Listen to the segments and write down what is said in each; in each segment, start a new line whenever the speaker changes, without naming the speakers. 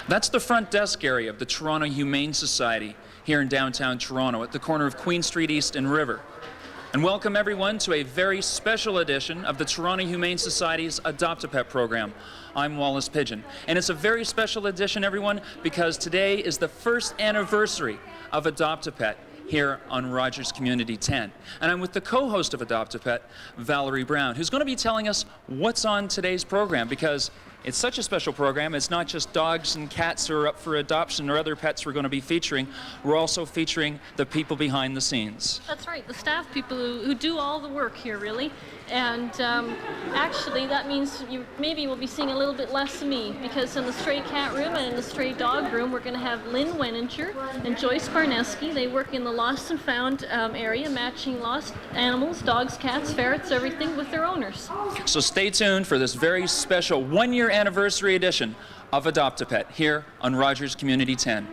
That's the front desk area of the Toronto Humane Society here in downtown Toronto at the corner of Queen Street East and River. And welcome everyone to a very special edition of the Toronto Humane Society's Adopt-A-Pet program. I'm Wallace Pidgeon, and it's a very special edition, everyone, because today is the first anniversary of Adopt-A-Pet here on Rogers Community 10. And I'm with the co-host of Adopt-A-Pet, Valerie Brown, who's going to be telling us what's on today's program, because it's such a special program. It's not just dogs and cats who are up for adoption or other pets we're going to be featuring. We're also featuring the people behind the scenes.
That's right, the staff people who do all the work here, really. And actually, that means you maybe will be seeing a little bit less of me, because in the stray cat room and in the stray dog room, we're going to have Lynn Wenninger and Joyce Barnesky. They work in the lost and found area, matching lost animals, dogs, cats, ferrets, everything with their owners.
So stay tuned for this very special one-year anniversary edition of Adopt-A-Pet here on Rogers Community 10.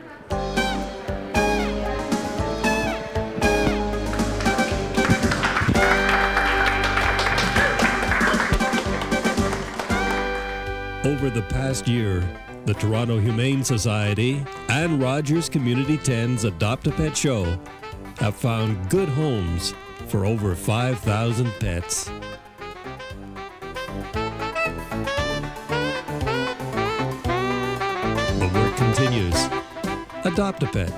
Over the past year, the Toronto Humane Society and Rogers Community 10's Adopt-A-Pet show have found good homes for over 5,000 pets. The work continues. Adopt-A-Pet.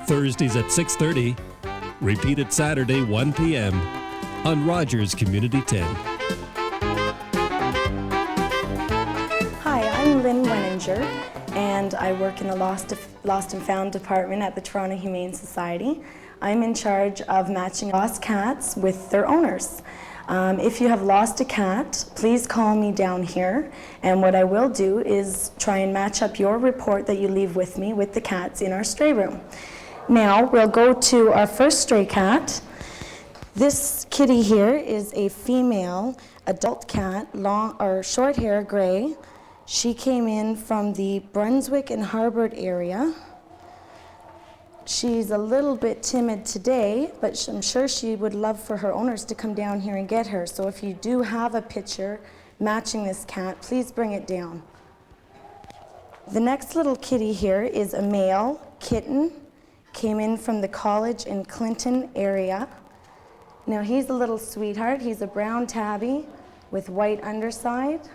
Thursdays at 6:30, repeated Saturday 1 p.m. on Rogers Community 10.
I'm Lynn Wenninger, and I work in the Lost and Found department at the Toronto Humane Society. I'm in charge of matching lost cats with their owners. If you have lost a cat, please call me down here, and what I will do is try and match up your report that you leave with me with the cats in our stray room. Now we'll go to our first stray cat. This kitty here is a female adult cat, long or short hair, gray. She came in from the Brunswick and Harbord area. She's a little bit timid today, but I'm sure she would love for her owners to come down here and get her. So if you do have a picture matching this cat, please bring it down. The next little kitty here is a male kitten. Came in from the College and Clinton area. Now he's a little sweetheart. He's a brown tabby with white underside.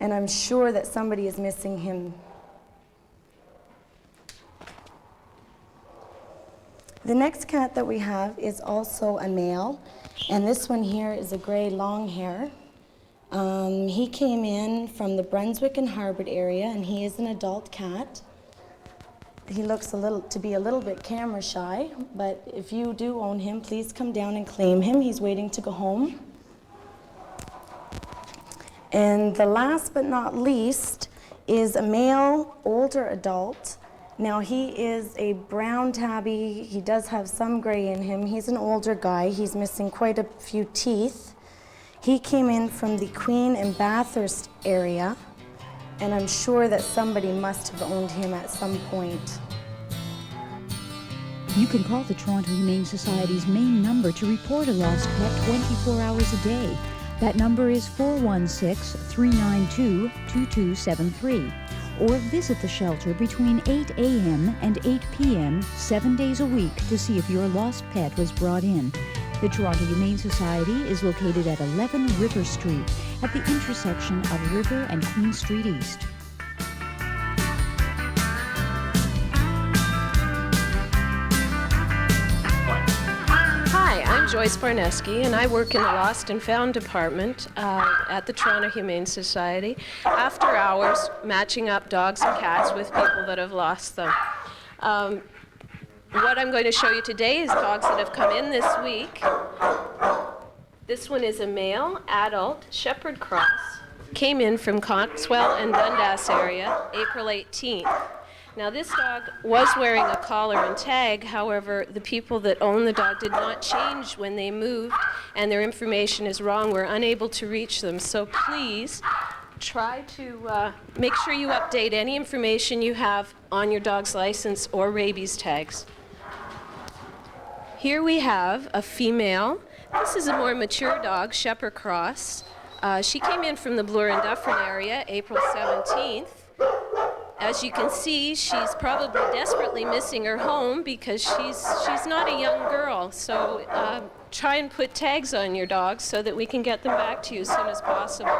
And I'm sure that somebody is missing him. The next cat that we have is also a male, and this one here is a gray long hair. He came in from the Brunswick and Harbord area, and he is an adult cat. He looks to be a little bit camera shy, but if you do own him, please come down and claim him. He's waiting to go home. And the last but not least is a male, older adult. Now he is a brown tabby. He does have some gray in him. He's an older guy. He's missing quite a few teeth. He came in from the Queen and Bathurst area, and I'm sure that somebody must have owned him at some point.
You can call the Toronto Humane Society's main number to report a lost pet 24 hours a day. That number is 416-392-2273. Or visit the shelter between 8 a.m. and 8 p.m. 7 days a week to see if your lost pet was brought in. The Toronto Humane Society is located at 11 River Street at the intersection of River and Queen Street East.
I'm Joyce Barnesky, and I work in the Lost and Found department at the Toronto Humane Society, after hours, matching up dogs and cats with people that have lost them. What I'm going to show you today is dogs that have come in this week. This one is a male, adult, Shepherd Cross. Came in from Coxwell and Dundas area, April 18th. Now this dog was wearing a collar and tag, however, the people that own the dog did not change when they moved, and their information is wrong. We're unable to reach them, so please try to make sure you update any information you have on your dog's license or rabies tags. Here we have a female. This is a more mature dog, Shepherd Cross. She came in from the Bloor and Dufferin area, April 17th. As you can see, she's probably desperately missing her home because she's not a young girl. So try and put tags on your dogs so that we can get them back to you as soon as possible.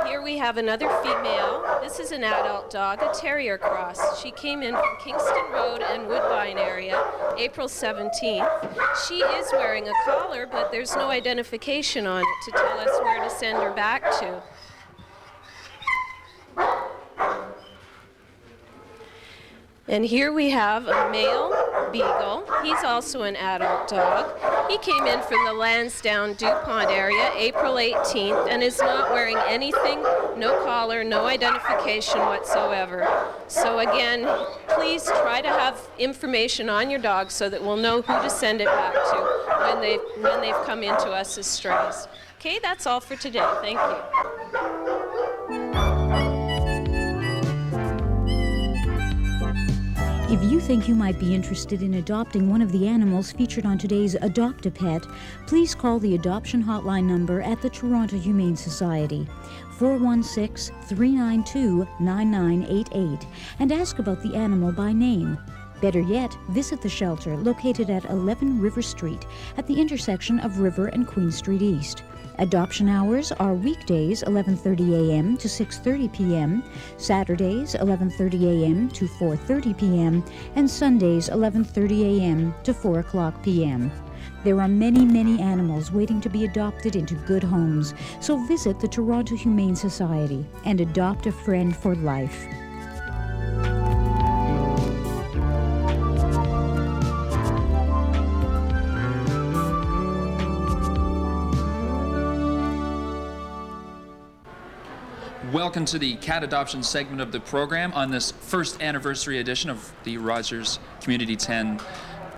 Here we have another female. This is an adult dog, a terrier cross. She came in from Kingston Road and Woodbine area, April 17th. She is wearing a collar, but there's no identification on it to tell us where to send her back to. And here we have a male beagle. He's also an adult dog. He came in from the Lansdowne DuPont area, April 18th, and is not wearing anything, no collar, no identification whatsoever. So again, please try to have information on your dog so that we'll know who to send it back to when they've come into us as strays. Okay, that's all for today. Thank you.
If you think you might be interested in adopting one of the animals featured on today's Adopt a Pet, please call the adoption hotline number at the Toronto Humane Society, 416-392-9988, and ask about the animal by name. Better yet, visit the shelter located at 11 River Street at the intersection of River and Queen Street East. Adoption hours are weekdays 11:30 a.m. to 6:30 p.m., Saturdays 11:30 a.m. to 4:30 p.m., and Sundays 11:30 a.m. to 4 o'clock p.m. There are many, many animals waiting to be adopted into good homes, so visit the Toronto Humane Society and adopt a friend for life.
Welcome to the cat adoption segment of the program on this first anniversary edition of the Rogers Community 10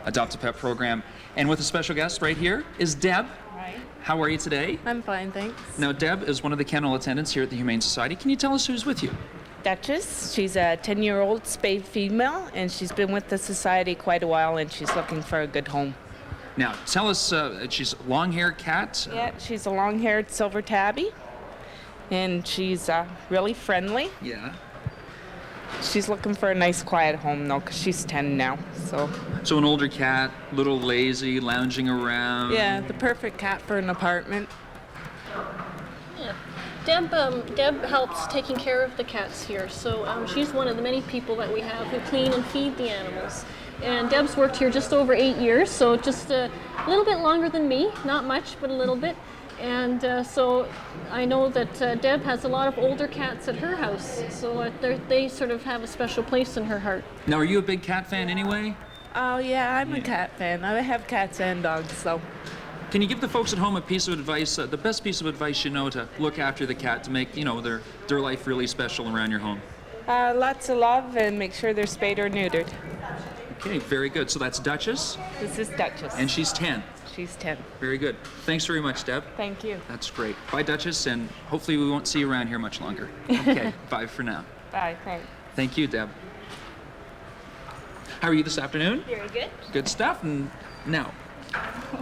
Adopt a Pet program. And with a special guest right here is Deb.
Hi.
How are you today?
I'm fine, thanks.
Now, Deb is one of the kennel attendants here at the Humane Society. Can you tell us who's with you?
Duchess, she's a 10-year-old spayed female, and she's been with the society quite a while, and she's looking for a good home.
Now, tell us, she's a long-haired cat?
Yeah, she's a long-haired silver tabby, and she's really friendly.
Yeah.
She's looking for a nice, quiet home, though, because she's 10 now, so.
So an older cat, a little lazy, lounging around.
Yeah, the perfect cat for an apartment.
Yeah. Deb helps taking care of the cats here, so she's one of the many people that we have who clean and feed the animals. And Deb's worked here just over 8 years, so just a little bit longer than me, not much, but a little bit. And so I know that Deb has a lot of older cats at her house, so they sort of have a special place in her heart.
Now, are you a big cat fan anyway?
Oh, yeah, I'm a cat fan. I have cats and dogs, so.
Can you give the folks at home a piece of advice, the best piece of advice you know to look after the cat to make, their life really special around your home?
Lots of love and make sure they're spayed or neutered.
Okay, very good. So that's Duchess.
This is Duchess.
And she's 10.
She's 10.
Very good. Thanks very much, Deb.
Thank you.
That's great. Bye, Duchess, and hopefully we won't see you around here much longer. Okay, bye for now.
Bye, thanks.
Thank you, Deb. How are you this afternoon?
Very good.
Good stuff. And now,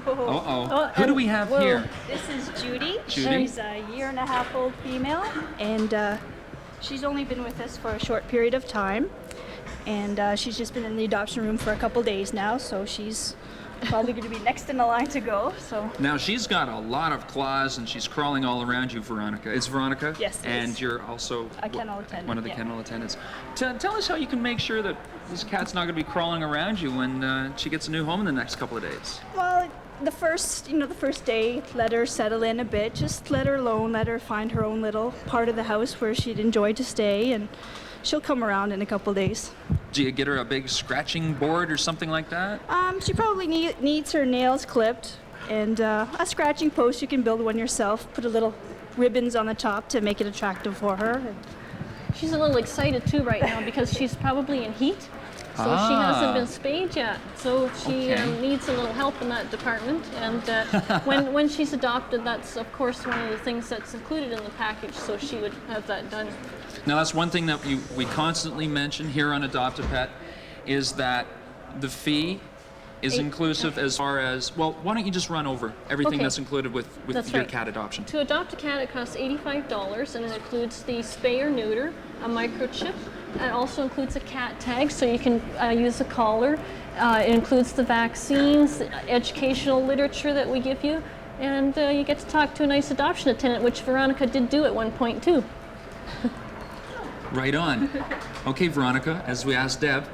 who do we have here?
This is Judy.
Judy?
She's a 1.5-year-old female, and she's only been with us for a short period of time. And she's just been in the adoption room for a couple days now, so she's probably going to be next in the line to go. So
now she's got a lot of claws, and she's crawling all around you, Veronica. It's Veronica?
Yes, it
And
is.
you're also
A kennel attendant,
one of the
yeah.
kennel attendants. Tell us how you can make sure that this cat's not going to be crawling around you when she gets a new home in the next couple of days.
well, the first day, let her settle in a bit. Just let her alone. Let her find her own little part of the house where she'd enjoy to stay, and she'll come around in a couple days.
Do you get her a big scratching board or something like that?
She probably needs her nails clipped, and a scratching post. You can build one yourself. Put a little ribbons on the top to make it attractive for her.
She's a little excited too right now because she's probably in heat, so she hasn't been spayed yet. So she needs a little help in that department. And when she's adopted, that's of course one of the things that's included in the package. So she would have that done.
Now, that's one thing that we constantly mention here on Adopt a Pet is that the fee is inclusive as far as, well, why don't you just run over everything
Okay.
that's included with
That's
your
right.
cat adoption?
To adopt a cat, it costs $85, and it includes the spay or neuter, a microchip. It also includes a cat tag, so you can use a collar. It includes the vaccines, the educational literature that we give you, and you get to talk to a nice adoption attendant, which Veronica did do at one point too.
Right on. Okay, Veronica, as we asked Deb,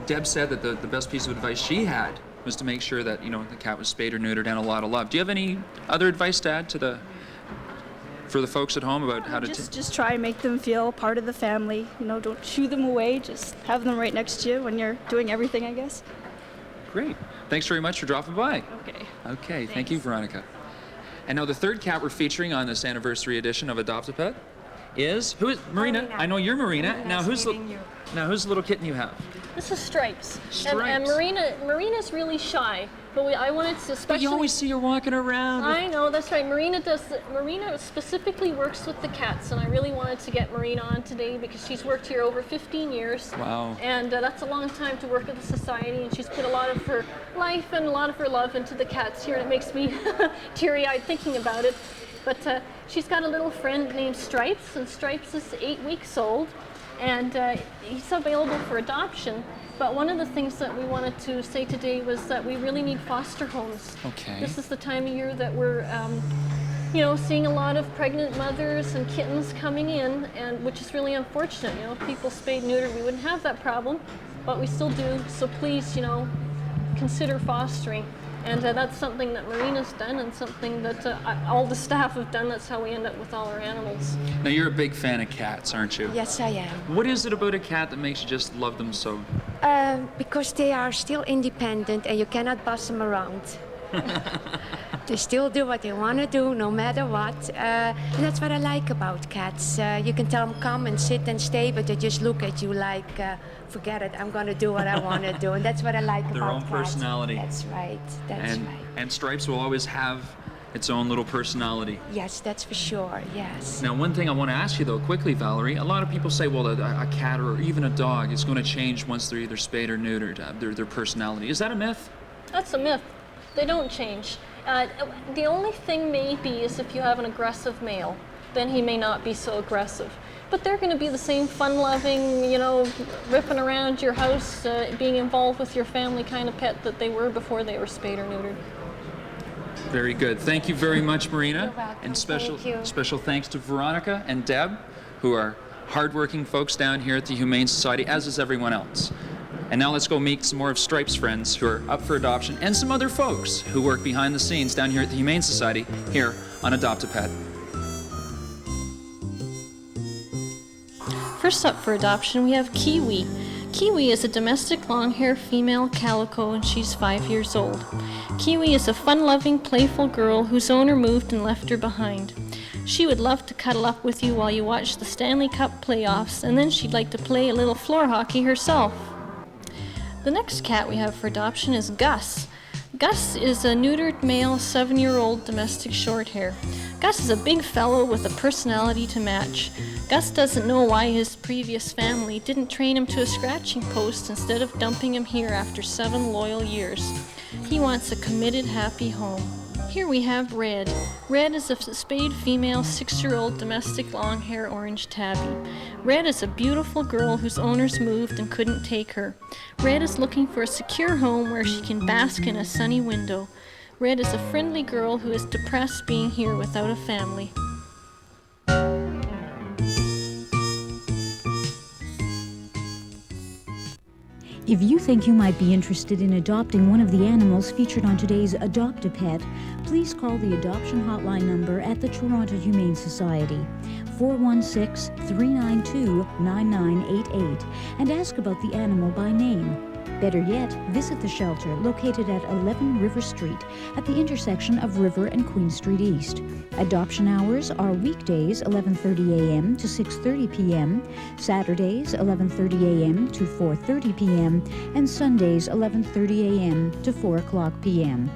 Deb said that the best piece of advice she had was to make sure that, the cat was spayed or neutered and a lot of love. Do you have any other advice to add for the folks at home about how to
Just try and make them feel part of the family. Don't shoo them away. Just have them right next to you when you're doing everything, I guess.
Great. Thanks very much for dropping by.
Okay.
Okay, thank you, Veronica. And now the third cat we're featuring on this anniversary edition of Adopt-A-Pet is Marina. I know you're Marina. Now who's the little kitten you have?
This is Stripes.
Stripes.
And Marina's really shy, but I wanted to especially.
But you always see her walking around.
I know, that's right. Marina specifically works with the cats, and I really wanted to get Marina on today because she's worked here over 15 years.
Wow.
And that's a long time to work at the society, and she's put a lot of her life and a lot of her love into the cats here, and it makes me teary-eyed thinking about it. But she's got a little friend named Stripes, and Stripes is 8 weeks old, and he's available for adoption. But one of the things that we wanted to say today was that we really need foster homes.
Okay.
This is the time of year that we're, seeing a lot of pregnant mothers and kittens coming in, and which is really unfortunate. If people spayed neutered, we wouldn't have that problem, but we still do. So please, consider fostering. And that's something that Marina's done, and something that all the staff have done. That's how we end up with all our animals.
Now you're a big fan of cats, aren't you?
Yes, I am.
What is it about a cat that makes you just love them so?
Because they are still independent and you cannot boss them around. They still do what they want to do, no matter what. And that's what I like about cats. You can tell them come and sit and stay, but they just look at you like, forget it, I'm going to do what I want to do. And that's what I like
Their
about
own
cats.
personality.
That's right. That's right.
And Stripes will always have its own little personality.
Yes, that's for sure. Yes.
Now, one thing I want to ask you, though, quickly, Valerie, a lot of people say, well, a cat or even a dog is going to change once they're either spayed or neutered, their personality. Is that a myth?
That's a myth. They don't change. The only thing maybe is if you have an aggressive male, then he may not be so aggressive. But they're going to be the same fun-loving, ripping around your house, being involved with your family kind of pet that they were before they were spayed or neutered.
Very good. Thank you very much, Marina.
You're welcome.
And
Thank you.
special thanks to Veronica and Deb, who are hardworking folks down here at the Humane Society, as is everyone else. And now let's go meet some more of Stripe's friends who are up for adoption, and some other folks who work behind the scenes down here at the Humane Society here on Adopt-A-Pet.
First up for adoption, we have Kiwi. Kiwi is a domestic long-hair female calico, and she's 5 years old. Kiwi is a fun-loving, playful girl whose owner moved and left her behind. She would love to cuddle up with you while you watch the Stanley Cup playoffs, and then she'd like to play a little floor hockey herself. The next cat we have for adoption is Gus. Gus is a neutered male 7-year-old domestic shorthair. Gus is a big fellow with a personality to match. Gus doesn't know why his previous family didn't train him to a scratching post instead of dumping him here after 7 loyal years. He wants a committed, happy home. Here we have Red. Red is a spayed female 6-year-old domestic long-hair orange tabby. Red is a beautiful girl whose owners moved and couldn't take her. Red is looking for a secure home where she can bask in a sunny window. Red is a friendly girl who is depressed being here without a family.
If you think you might be interested in adopting one of the animals featured on today's Adopt-A-Pet, please call the adoption hotline number at the Toronto Humane Society, 416-392-9988, and ask about the animal by name. Better yet, visit the shelter located at 11 River Street at the intersection of River and Queen Street East. Adoption hours are weekdays 11:30 a.m. to 6:30 p.m., Saturdays 11:30 a.m. to 4:30 p.m., and Sundays 11:30 a.m. to 4 o'clock p.m.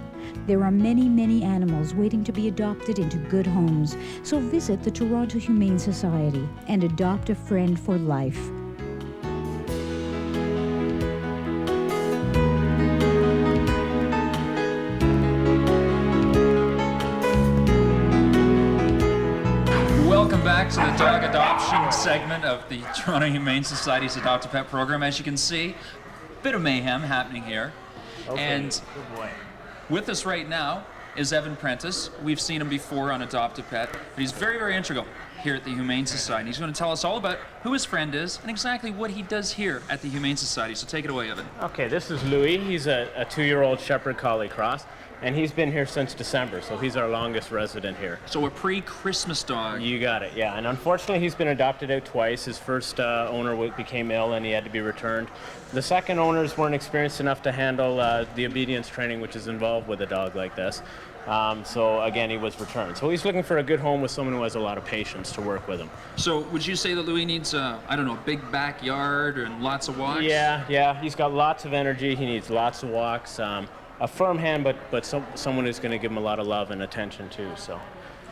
There are many, many animals waiting to be adopted into good homes, so visit the Toronto Humane Society and adopt a friend for life.
back to the dog adoption segment of the Toronto Humane Society's Adopt a Pet program. As you can see, a bit of mayhem happening here.
Okay.
And
Good boy.
with us right now is Evan Prentice. We've seen him before on Adopt a Pet, but he's very, very integral here at the Humane Society. He's going to tell us all about who his friend is and exactly what he does here at the Humane Society. So take it away, Evan.
Okay, this is Louis. He's a 2-year-old Shepherd Collie cross, and he's been here since December, so he's our longest resident here.
So a pre-Christmas dog.
You got it, yeah. And unfortunately, he's been adopted out twice. His first owner became ill, and he had to be returned. The second owners weren't experienced enough to handle the obedience training which is involved with a dog like this. So again, he was returned. So he's looking for a good home with someone who has a lot of patience to work with him.
So would you say that Louis needs a big backyard and lots of walks?
Yeah. He's got lots of energy. He needs lots of walks. A firm hand, but someone who's going to give him a lot of love and attention too. So,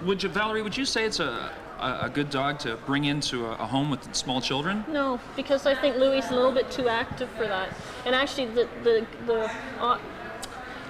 Valerie, would you say it's a good dog to bring into a home with small children?
No, because I think Louis is a little bit too active for that. And actually, the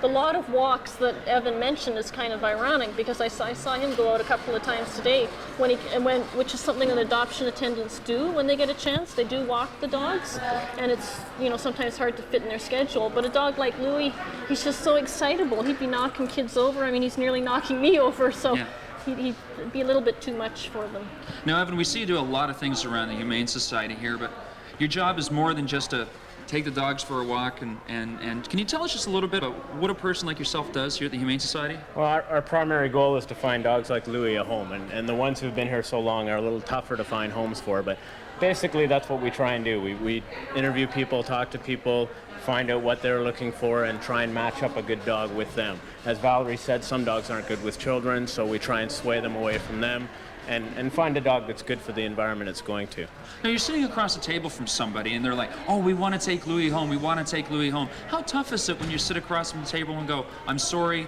lot of walks that Evan mentioned is kind of ironic because I saw him go out a couple of times today which is something that adoption attendants do when they get a chance. They do walk the dogs, and it's sometimes hard to fit in their schedule. But a dog like Louis, he's just so excitable. He'd be knocking kids over. I mean, he's nearly knocking me over. So. Yeah. He'd be a little bit too much for them.
Now, Evan, we see you do a lot of things around the Humane Society here, but your job is more than just to take the dogs for a walk, and can you tell us just a little bit about what a person like yourself does here at the Humane Society?
Well, our primary goal is to find dogs like Louis a home, and the ones who've been here so long are a little tougher to find homes for, but basically that's what we try and do. We interview people, talk to people, find out what they're looking for, and try and match up a good dog with them. As Valerie said, some dogs aren't good with children, so we try and sway them away from them and find a dog that's good for the environment it's going to.
Now, you're sitting across the table from somebody, and they're like, oh, we want to take Louis home, we want to take Louis home. How tough is it when you sit across from the table and go, I'm sorry,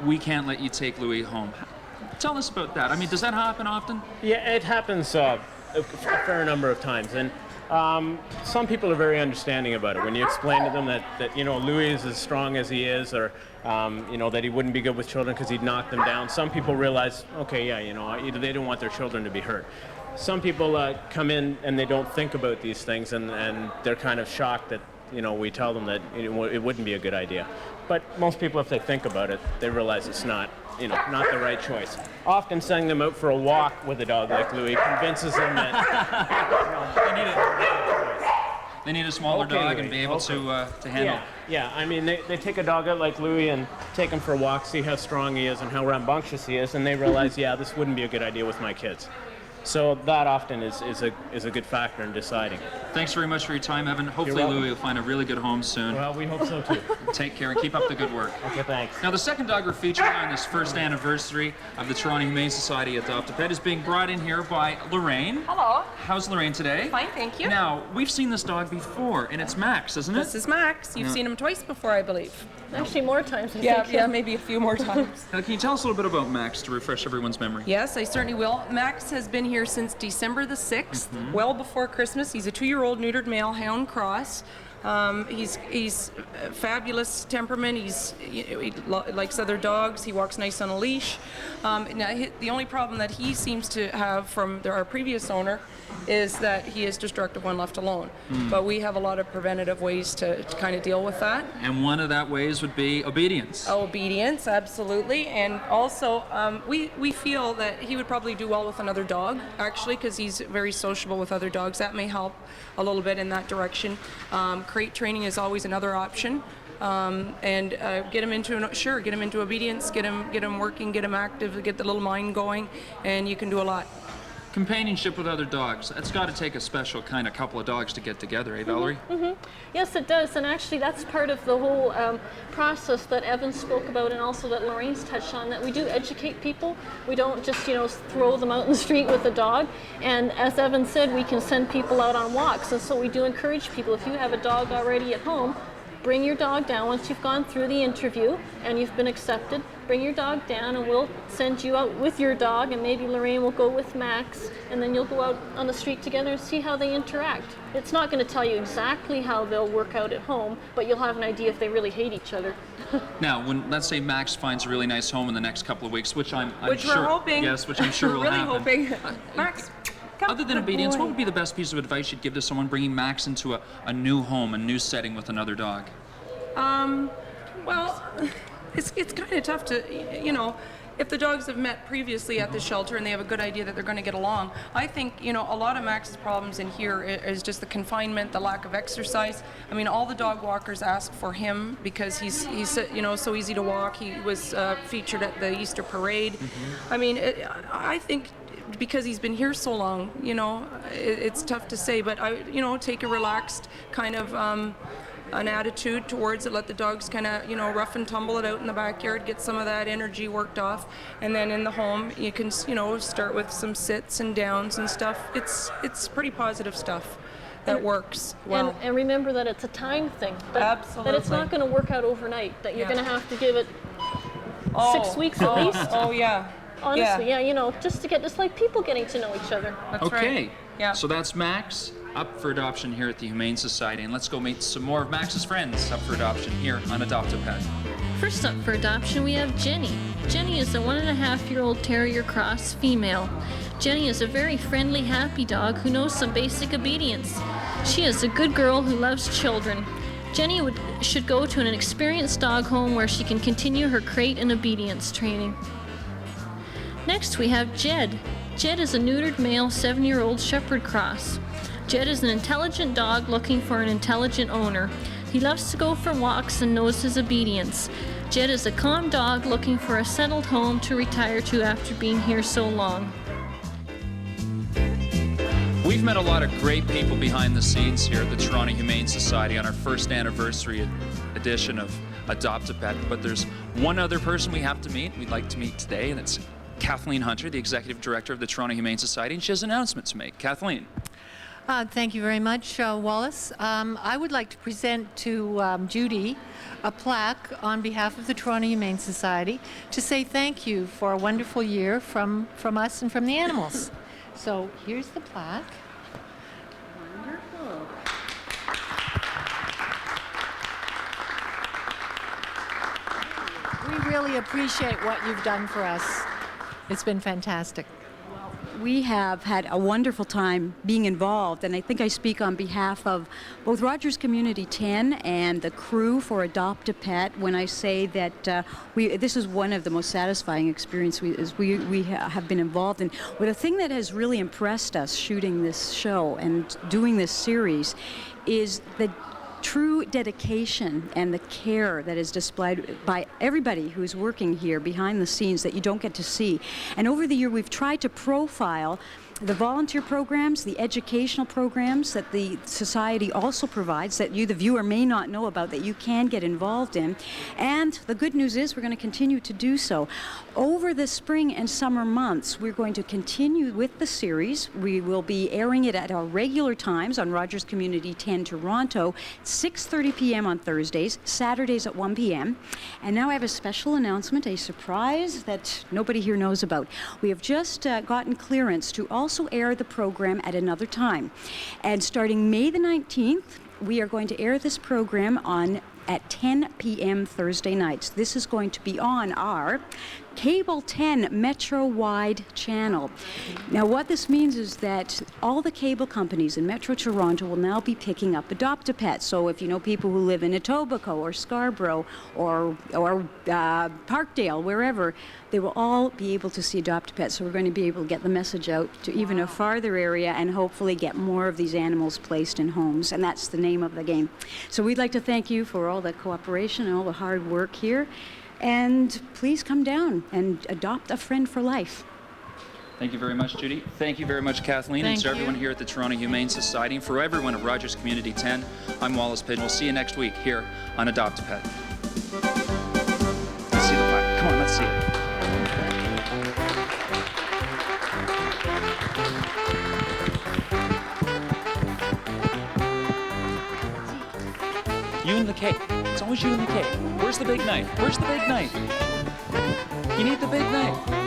we can't let you take Louis home? Tell us about that. I mean, does that happen often?
Yeah, it happens a fair number of times, and some people are very understanding about it. When you explain to them that Louis is as strong as he is, or that he wouldn't be good with children because he'd knock them down, some people realize, okay, yeah, they don't want their children to be hurt. Some people come in and they don't think about these things, and they're kind of shocked that we tell them that it wouldn't be a good idea. But most people, if they think about it, they realize it's not the right choice. Often sending them out for a walk with a dog like Louis convinces them that
they need a smaller dog and be able to handle.
Yeah. I mean, they take a dog out like Louis and take him for a walk, see how strong he is and how rambunctious he is, and they realize, yeah, this wouldn't be a good idea with my kids. So that often is a good factor in deciding.
Thanks very much for your time, Evan. Hopefully Louis will find a really good home soon.
Well, we hope so too.
Take care and keep up the good work.
Okay, thanks.
Now, the second dog we're featuring on this first anniversary of the Toronto Humane Society Adopt a Pet is being brought in here by Lorraine.
Hello.
How's Lorraine today?
Fine, thank you.
Now, we've seen this dog before, and it's Max, isn't it?
This is Max. You've seen him twice before, I believe.
Actually, more times. I think.
Yeah, maybe a few more times.
Now, can you tell us a little bit about Max to refresh everyone's memory?
Yes, I certainly will. Max has been here since December the 6th, well before Christmas. He's a 2-year-old neutered male hound cross. He's fabulous temperament. He likes other dogs. He walks nice on a leash. Now, the only problem that he seems to have from our previous owner is that he is destructive when left alone. But we have a lot of preventative ways to kind of deal with that.
And one of that ways would be obedience.
Obedience, absolutely. And also, we feel that he would probably do well with another dog, actually, because he's very sociable with other dogs. That may help a little bit in that direction. Crate training is always another option. And get him into obedience, get him working, get him active, get the little mind going, and you can do a lot.
Companionship with other dogs, that's got to take a special kind of couple of dogs to get together, eh, Valerie?
Yes, it does, and actually that's part of the whole process that Evan spoke about and also that Lorraine's touched on, that we do educate people. We don't just, throw them out in the street with a dog, and as Evan said, we can send people out on walks, and so we do encourage people, if you have a dog already at home, bring your dog down once you've gone through the interview and you've been accepted. Bring your dog down and we'll send you out with your dog, and maybe Lorraine will go with Max, and then you'll go out on the street together and see how they interact. It's not going to tell you exactly how they'll work out at home, but you'll have an idea if they really hate each other.
Now, when let's say Max finds a really nice home in the next couple of weeks, which I'm sure,
we're hoping.
yes, which I'm sure will
really
happen.
hoping. Max, come.
Other than
Good
obedience,
boy.
what would be the best piece of advice you'd give to someone bringing Max into a new home, a new setting with another dog?
Well, it's kind of tough to, you know, if the dogs have met previously at the shelter and they have a good idea that they're going to get along. I think, you know, a lot of Max's problems in here is just the confinement, the lack of exercise. I mean, all the dog walkers ask for him because he's you know, so easy to walk. He was featured at the Easter parade. I mean, I think because he's been here so long, you know, it's tough to say, but you know, take a relaxed kind of an attitude towards it. Let the dogs kind of, you know, rough and tumble it out in the backyard, get some of that energy worked off, and then in the home you can, you know, start with some sits and downs and stuff. It's pretty positive stuff that works well.
And remember that it's a time thing.
Absolutely.
That it's not going to work out overnight. That you're going to have to give it 6 weeks at least.
Oh yeah.
Honestly, yeah, you know, just like people getting to know each other.
That's
Okay.
right. Yeah.
So that's Max up for adoption here at the Humane Society, and let's go meet some more of Max's friends up for adoption here on Adopt a Pet.
First up for adoption, we have Jenny. Jenny is a 1.5-year-old terrier cross female. Jenny is a very friendly, happy dog who knows some basic obedience. She is a good girl who loves children. Jenny should go to an experienced dog home where she can continue her crate and obedience training. Next, we have Jed. Jed is a neutered male 7-year-old shepherd cross. Jed is an intelligent dog looking for an intelligent owner. He loves to go for walks and knows his obedience. Jed is a calm dog looking for a settled home to retire to after being here so long.
We've met a lot of great people behind the scenes here at the Toronto Humane Society on our first anniversary edition of Adopt a Pet, but there's one other person we have to meet, we'd like to meet today, and it's Kathleen Hunter, the Executive Director of the Toronto Humane Society, and she has an announcement to make. Kathleen.
Thank you very much, Wallace. I would like to present to Judy a plaque on behalf of the Toronto Humane Society to say thank you for a wonderful year from us and from the animals. So here's the plaque.
Wonderful.
We really appreciate what you've done for us. It's been fantastic.
We have had a wonderful time being involved, and I think I speak on behalf of both Rogers Community 10 and the crew for Adopt a Pet when I say that this is one of the most satisfying experiences we have been involved in. But the thing that has really impressed us shooting this show and doing this series is the true dedication and the care that is displayed by everybody who's working here behind the scenes that you don't get to see. And over the year, we've tried to profile the volunteer programs, the educational programs that the Society also provides that you, the viewer, may not know about, that you can get involved in. And the good news is we're going to continue to do so. Over the spring and summer months, we're going to continue with the series. We will be airing it at our regular times on Rogers Community 10 Toronto, 6:30 p.m. on Thursdays, Saturdays at 1 p.m. And now I have a special announcement, a surprise that nobody here knows about. We have just gotten clearance to also air the program at another time. And starting May the 19th, we are going to air this program at 10 p.m. Thursday nights. This is going to be on our Cable 10 Metro-wide channel. Now what this means is that all the cable companies in Metro Toronto will now be picking up Adopt a Pet. So if you know people who live in Etobicoke or Scarborough or Parkdale, wherever, they will all be able to see Adopt a Pet. So we're going to be able to get the message out to even a farther area and hopefully get more of these animals placed in homes. And that's the name of the game. So we'd like to thank you for all the cooperation and all the hard work here. And please come down and adopt a friend for life.
Thank you very much, Judy. Thank you very much, Kathleen. And to everyone here at the Toronto Humane Society, and for everyone at Rogers Community 10, I'm Wallace Pidgeon. We'll see you next week here on Adopt a Pet. Let's see the plaque. Come on, let's see it. You and the cake. It's always you and the cake. Where's the big knife? Where's the big knife? You need the big knife.